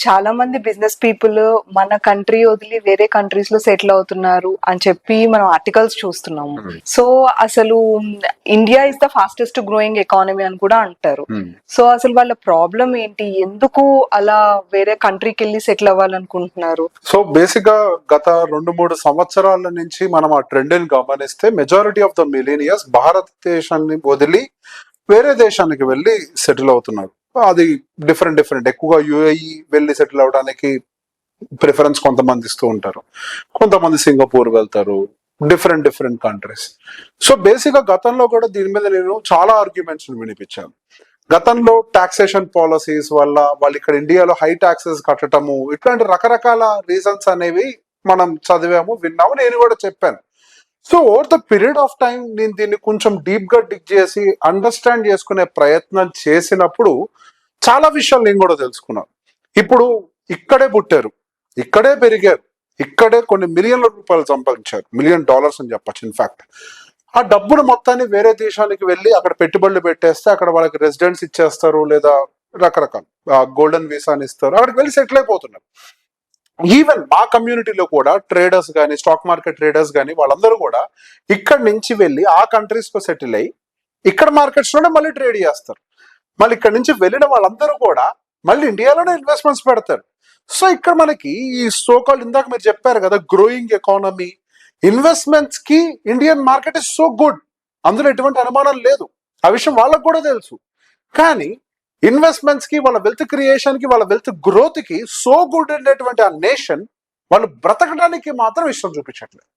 చాలా మంది business people మన కంట్రీ వదిలి వేరే కంట్రీస్ లో సెటిల్ అవుతున్నారు అని చెప్పి మనం ఆర్టికల్స్ చూస్తున్నాము. సో అసలు India is the fastest growing economy అని కూడా అంటారు. సో అసలు వాళ్ళ ప్రాబ్లం ఏంటి, ఎందుకు అలా వేరే కంట్రీకి వెళ్ళి సెటిల్ అవ్వాలనుకుంటున్నారు? సో బేసిక్ గా గత 2-3 సంవత్సరాల నుంచి మనం ఆ ట్రెండ్ ని గమనిస్తే మెజారిటీ ఆఫ్ ద మిలీనియర్స్ భారతదేశాన్ని వదిలి వేరే దేశానికి వెళ్ళి సెటిల్ అవుతున్నారు. అది డిఫరెంట్ ఎక్కువగా యుఏఈ వెళ్ళి సెటిల్ అవడానికి ప్రిఫరెన్స్ కొంతమంది ఇస్తూ ఉంటారు, కొంతమంది సింగపూర్ వెళ్తారు, డిఫరెంట్ కంట్రీస్. సో బేసిక్ గా గతంలో కూడా దీని మీద నేను చాలా ఆర్గ్యుమెంట్స్ వినిపించాను. గతంలో టాక్సేషన్ పాలసీస్ వల్ల వాళ్ళు ఇక్కడ ఇండియాలో హై టాక్సెస్ కట్టడము, ఇట్లాంటి రకరకాల రీజన్స్ అనేవి మనం చదివాము, విన్నాము, నేను కూడా చెప్పాను. So over the period of time నేను దీన్ని కొంచెం డీప్ గా డిగ్ చేసి అండర్స్టాండ్ చేసుకునే ప్రయత్నం చేసినప్పుడు చాలా విషయాలు నేను కూడా తెలుసుకున్నాను. ఇప్పుడు ఇక్కడే పుట్టారు, ఇక్కడే పెరిగారు, ఇక్కడే కొన్ని మిలియన్ల రూపాయలు సంపాదించారు, $1 మిలియన్ అని చెప్పచ్చు. ఇన్ఫాక్ట్ ఆ డబ్బును మొత్తాన్ని వేరే దేశానికి వెళ్ళి అక్కడ పెట్టుబడులు పెట్టేస్తే అక్కడ వాళ్ళకి రెసిడెన్స్ ఇచ్చేస్తారు, లేదా రకరకాల గోల్డెన్ వీసాని ఇస్తారు, అక్కడికి వెళ్ళి సెటిల్ అయిపోతున్నారు. ఈవెన్ మా కమ్యూనిటీలో కూడా ట్రేడర్స్ కానీ, స్టాక్ మార్కెట్ ట్రేడర్స్ కానీ, వాళ్ళందరూ కూడా ఇక్కడ నుంచి వెళ్ళి ఆ కంట్రీస్ లో సెటిల్ అయ్యి ఇక్కడ మార్కెట్స్ లోనే మళ్ళీ ట్రేడ్ చేస్తారు. మళ్ళీ ఇక్కడ నుంచి వెళ్ళిన వాళ్ళందరూ కూడా మళ్ళీ ఇండియాలోనే ఇన్వెస్ట్మెంట్స్ పెడతారు. సో ఇక్కడ మనకి ఈ సోకాల్ ఇందాక మీరు చెప్పారు కదా, గ్రోయింగ్ ఎకానమీ, ఇన్వెస్ట్మెంట్స్ కి Indian market is so good, అందులో ఎటువంటి అనుమానం లేదు, ఆ విషయం వాళ్ళకు కూడా తెలుసు. కానీ ఇన్వెస్ట్మెంట్స్ కి, వాళ్ళ వెల్త్ క్రియేషన్ కి, వాళ్ళ వెల్త్ గ్రోత్ కి సో గుడ్ ఉండేటువంటి ఆ నేషన్ వాళ్ళు బ్రతకడానికి మాత్రం ఇష్టం చూపించట్లేదు.